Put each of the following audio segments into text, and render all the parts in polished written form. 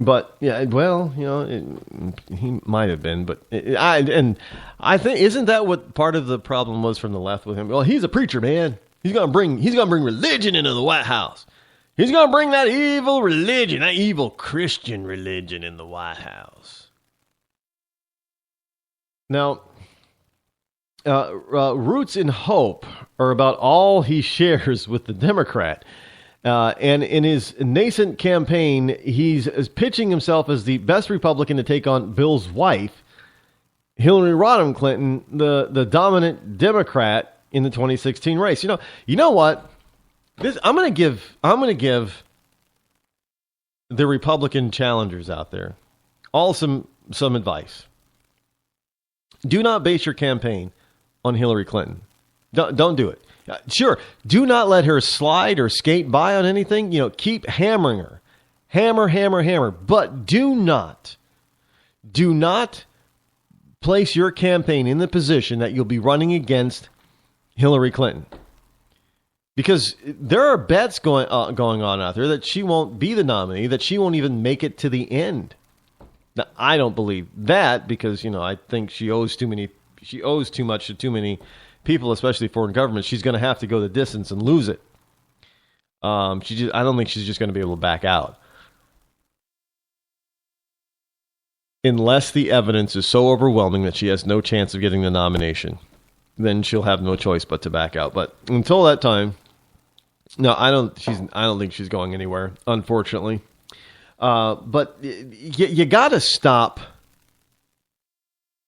But yeah, well, he might have been, but I think isn't that what part of the problem was from the left with him? Well, he's a preacher, man. He's gonna bring religion into the White House. He's gonna bring that evil religion, that evil Christian religion, in the White House. Now, Roots in Hope are about all he shares with the Democrat. And in his nascent campaign, he's pitching himself as the best Republican to take on Bill's wife, Hillary Rodham Clinton, the dominant Democrat in the 2016 race. You know what? I'm going to give the Republican challengers out there all some advice. Do not base your campaign on Hillary Clinton. Don't do it. Sure, do not let her slide or skate by on anything. Keep hammering her. Hammer. But do not place your campaign in the position that you'll be running against Hillary Clinton. Because there are bets going on out there that she won't be the nominee, that she won't even make it to the end. Now, I don't believe that because, I think she owes too much to too many people, especially foreign governments. She's going to have to go the distance and lose it. I don't think she's just going to be able to back out. Unless the evidence is so overwhelming that she has no chance of getting the nomination, then she'll have no choice but to back out. But until that time, no, I don't think she's going anywhere, unfortunately. But you got to stop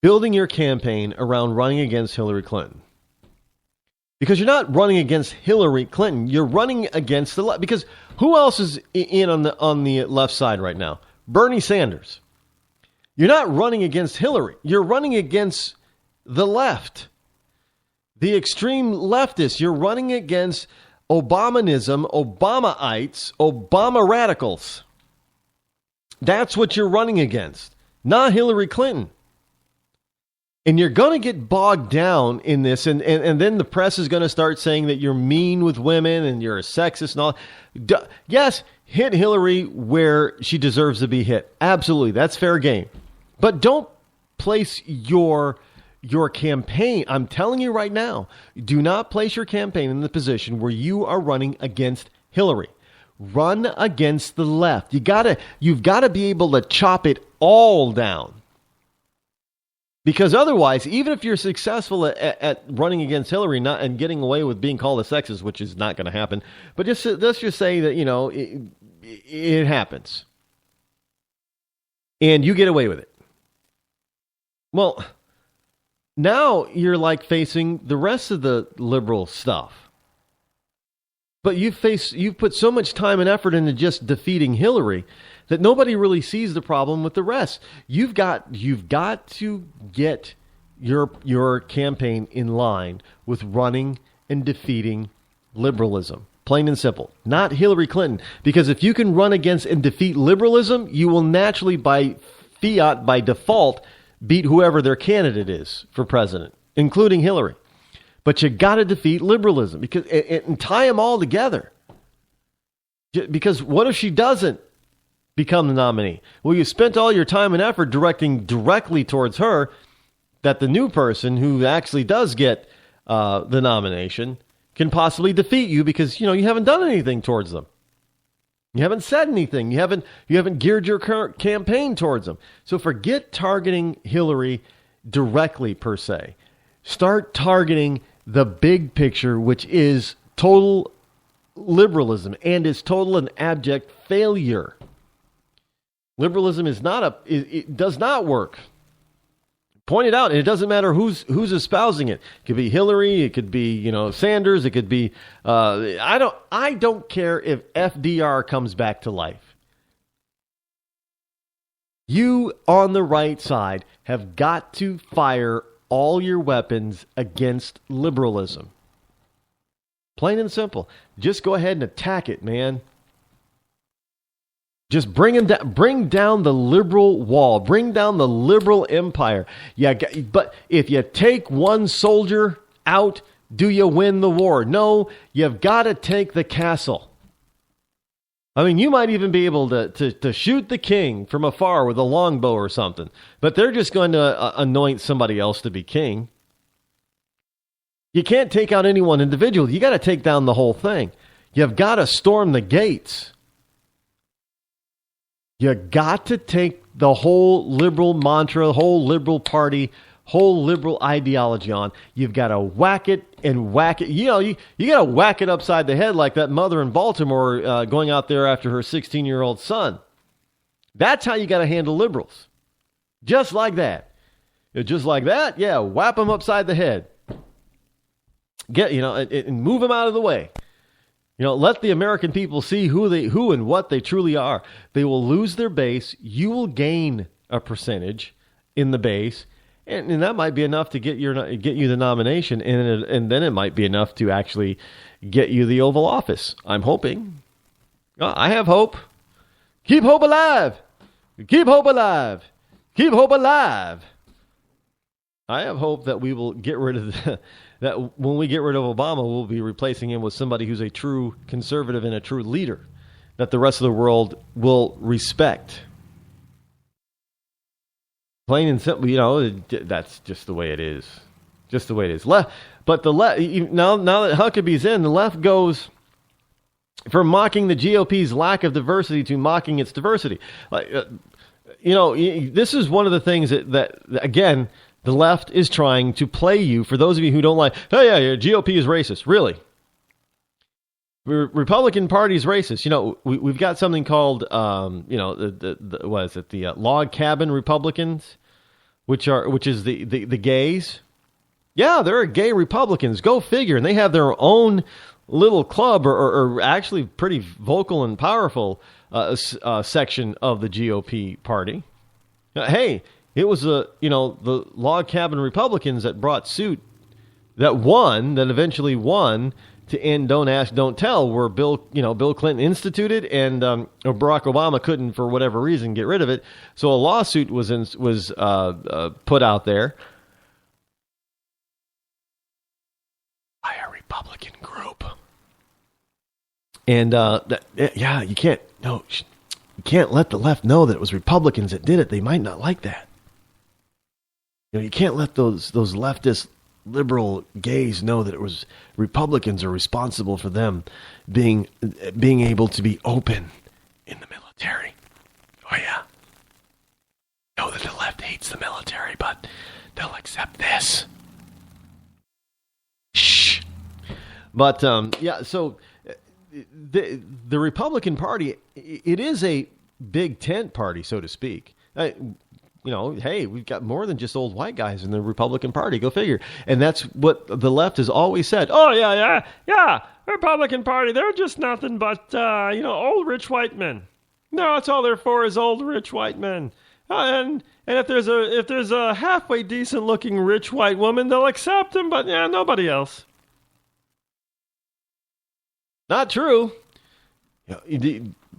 building your campaign around running against Hillary Clinton. Because you're not running against Hillary Clinton. You're running against the left. Because who else is in on the left side right now? Bernie Sanders. You're not running against Hillary. You're running against the left. The extreme leftists. You're running against Obamanism, Obamaites, Obama radicals. That's what you're running against. Not Hillary Clinton. And you're going to get bogged down in this, and then the press is going to start saying that you're mean with women and you're a sexist and all. Yes, hit Hillary where she deserves to be hit. Absolutely, that's fair game. But don't place your campaign, I'm telling you right now, do not place your campaign in the position where you are running against Hillary. Run against the left. You've got to be able to chop it all down. Because otherwise, even if you're successful at running against Hillary and getting away with being called a sexist, which is not going to happen, but let's just say that, it happens. And you get away with it. Well, now you're like facing the rest of the liberal stuff. But you've put so much time and effort into just defeating Hillary that nobody really sees the problem with the rest. You've got to get your campaign in line with running and defeating liberalism. Plain and simple. Not Hillary Clinton. Because if you can run against and defeat liberalism, you will naturally, by fiat, by default, beat whoever their candidate is for president, including Hillary. But you got to defeat liberalism and tie them all together. Because what if she doesn't become the nominee? Well, you spent all your time and effort directing directly towards her, that the new person who actually does get the nomination can possibly defeat you because, you haven't done anything towards them. You haven't said anything. You haven't geared your campaign towards them. So forget targeting Hillary directly per se. Start targeting the big picture, which is total liberalism and is total and abject failure. Liberalism it does not work. Point it out, and it doesn't matter who's espousing it. It could be Hillary, it could be Sanders, it could be I don't care if FDR comes back to life. You on the right side have got to fire all your weapons against liberalism. Plain and simple. Just go ahead and attack it, man. Just bring down the liberal wall. Bring down the liberal empire. Yeah, but if you take one soldier out, do you win the war? No, you've got to take the castle. I mean, you might even be able to shoot the king from afar with a longbow or something, but they're just going to anoint somebody else to be king. You can't take out any one individual. You got to take down the whole thing. You've got to storm the gates. You got to take the whole liberal mantra, the whole liberal party, whole liberal ideology on. You've got to whack it and whack it. You know, you got to whack it upside the head like that mother in Baltimore going out there after her 16-year-old son. That's how you got to handle liberals. Just like that. Just like that, yeah, whap them upside the head. And move them out of the way. Let the American people see who and what they truly are. They will lose their base. You will gain a percentage in the base, and that might be enough to get you the nomination, and then it might be enough to actually get you the Oval Office. I'm hoping. I have hope. Keep hope alive. Keep hope alive. Keep hope alive. I have hope that we will get rid of that when we get rid of Obama, we'll be replacing him with somebody who's a true conservative and a true leader that the rest of the world will respect. Plain and simple, that's just the way it is. Just the way it is. But the left, now that Huckabee's in, the left goes from mocking the GOP's lack of diversity to mocking its diversity. This is one of the things that again, the left is trying to play you. For those of you who don't like, oh yeah, GOP is racist. Really? Republican Party is racist. We've got something called, what is it? The log cabin Republicans, which is the gays. Yeah, there are gay Republicans. Go figure. And they have their own little club or actually pretty vocal and powerful section of the GOP party. Hey. It was the log cabin Republicans that brought suit that eventually won to end Don't Ask, Don't Tell, where Bill Clinton instituted and Barack Obama couldn't, for whatever reason, get rid of it. So a lawsuit was put out there by a Republican group. And you can't let the left know that it was Republicans that did it. They might not like that. You can't let those leftist liberal gays know that it was Republicans are responsible for them being able to be open in the military. Oh yeah. Know that the left hates the military, but they'll accept this. Shh. But so the Republican Party, it is a big tent party, so to speak. Hey, we've got more than just old white guys in the Republican Party. Go figure. And that's what the left has always said. Oh, yeah. Republican Party, they're just nothing but, old rich white men. No, that's all they're for is old rich white men. And if there's a halfway decent looking rich white woman, they'll accept him, but nobody else. Not true.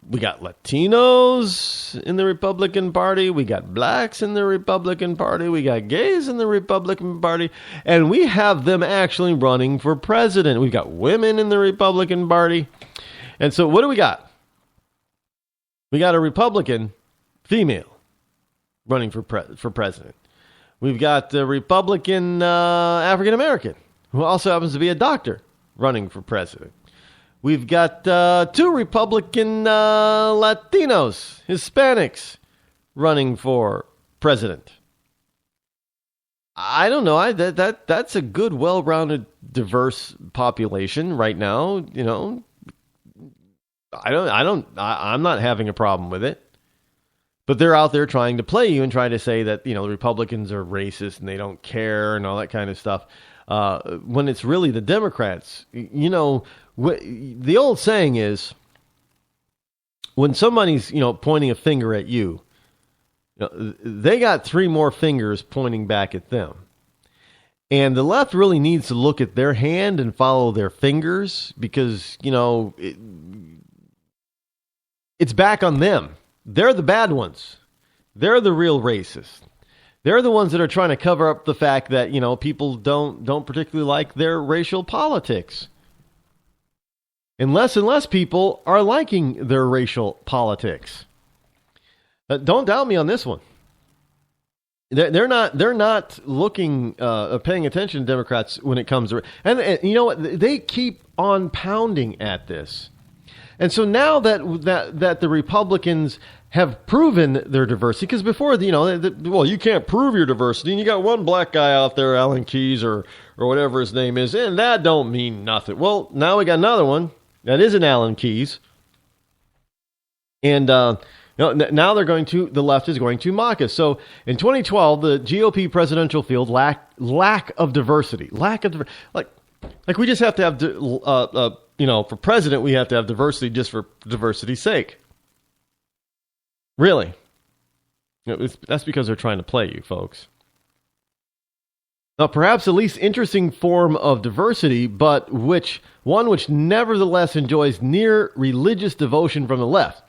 We got Latinos in the Republican Party. We got blacks in the Republican Party. We got gays in the Republican Party. And we have them actually running for president. We've got women in the Republican Party. And so what do we got? We got a Republican female running for president. We've got a Republican African American who also happens to be a doctor running for president. We've got two Republican Latinos, Hispanics, running for president. I don't know. That's a good, well-rounded, diverse population right now. I'm not having a problem with it. But they're out there trying to play you and trying to say that the Republicans are racist and they don't care and all that kind of stuff. When it's really the Democrats, the old saying is, when somebody's, pointing a finger at you, they got three more fingers pointing back at them. And the left really needs to look at their hand and follow their fingers because, it's back on them. They're the bad ones. They're the real racists. They're the ones that are trying to cover up the fact that, people don't particularly like their racial politics. and less people are liking their racial politics. Don't doubt me on this one. They're not looking, paying attention to Democrats when it comes to, and you know what? They keep on pounding at this. And so now that the Republicans have proven their diversity, because before, well, you can't prove your diversity, and you got one black guy out there, Alan Keyes or whatever his name is, and that don't mean nothing. Well, now we got another one that isn't Alan Keyes, and now the left is going to mock us. So in 2012, the GOP presidential field lack of diversity, like we just have to have for president, we have to have diversity just for diversity's sake. Really? That's because they're trying to play you, folks. Now, perhaps the least interesting form of diversity, but which nevertheless enjoys near religious devotion from the left,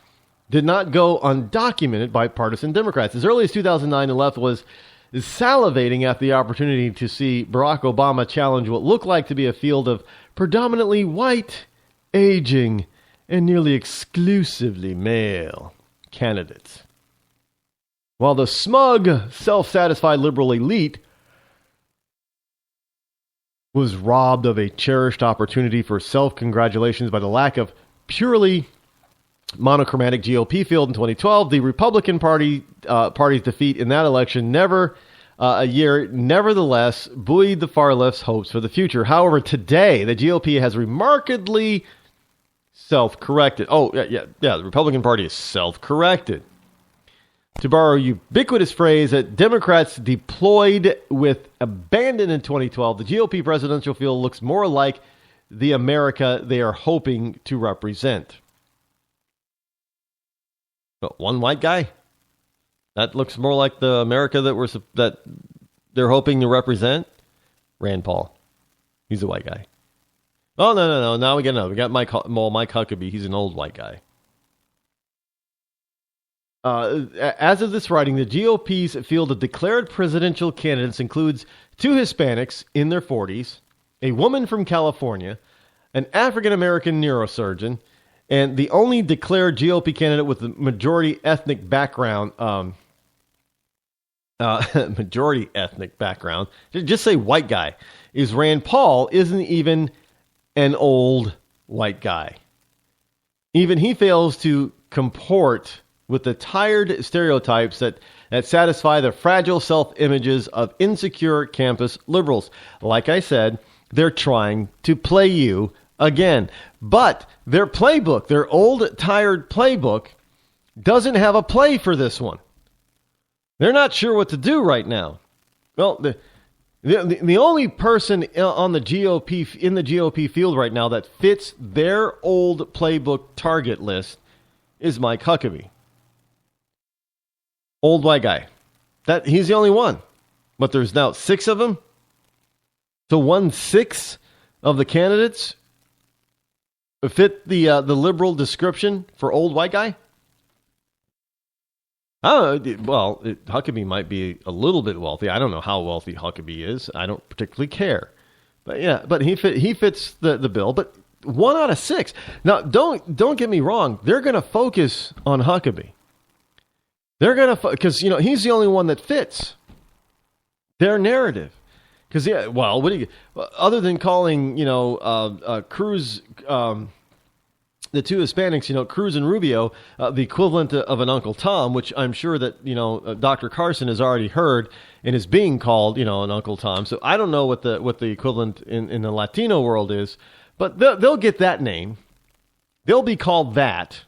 did not go undocumented by partisan Democrats. As early as 2009, the left was salivating at the opportunity to see Barack Obama challenge what looked like to be a field of predominantly white, aging, and nearly exclusively male candidates. While the smug, self-satisfied liberal elite was robbed of a cherished opportunity for self-congratulations by the lack of purely monochromatic GOP field in 2012, the Republican party's defeat in that election nevertheless buoyed the far left's hopes for the future. However, today, the GOP has remarkably self-corrected. Oh, yeah, the Republican Party is self-corrected. To borrow a ubiquitous phrase that Democrats deployed with abandon in 2012, the GOP presidential field looks more like the America they are hoping to represent. But one white guy? That looks more like the America that they're hoping to represent? Rand Paul. He's a white guy. Oh, no. Now we got another. We got Mike Huckabee. He's an old white guy. As of this writing, the GOP's field of declared presidential candidates includes 2 Hispanics in their 40s, a woman from California, an African-American neurosurgeon, and the only declared GOP candidate with a majority ethnic background, just say white guy, is Rand Paul, isn't even an old white guy. Even he fails to comport with the tired stereotypes that satisfy the fragile self-images of insecure campus liberals. Like I said, they're trying to play you again. But their playbook, their old, tired playbook, doesn't have a play for this one. They're not sure what to do right now. Well, the only person on the GOP in the GOP field right now that fits their old playbook target list is Mike Huckabee. Old white guy. He's the only one. But there's now 6 of them. So 1/6 of the candidates fit the liberal description for old white guy? Huckabee might be a little bit wealthy. I don't know how wealthy Huckabee is. I don't particularly care. But yeah, but he fits the bill. But 1 out of 6. Now, don't get me wrong. They're going to focus on Huckabee. They're going to because he's the only one that fits their narrative. Because what do you other than calling Cruz the 2 Hispanics, Cruz and Rubio, the equivalent of an Uncle Tom, which I'm sure that Dr. Carson has already heard and is being called an Uncle Tom. So I don't know what the equivalent in the Latino world is, but they'll get that name. They'll be called that.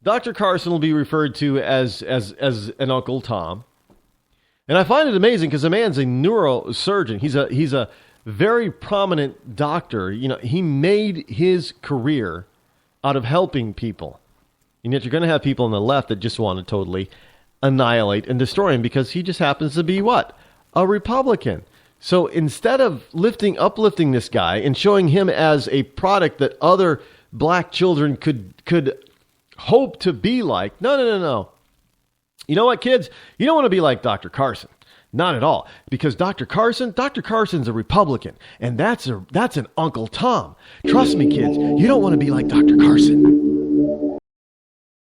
Dr. Carson will be referred to as an Uncle Tom. And I find it amazing because the man's a neurosurgeon. He's a very prominent doctor. He made his career out of helping people. And yet you're going to have people on the left that just want to totally annihilate and destroy him because he just happens to be what? A Republican. So instead of uplifting this guy and showing him as a product that other black children could hope to be like, no. You know what, kids? You don't want to be like Dr. Carson. Not at all. Because Dr. Carson's a Republican, and that's an Uncle Tom. Trust me, kids, you don't want to be like Dr. Carson.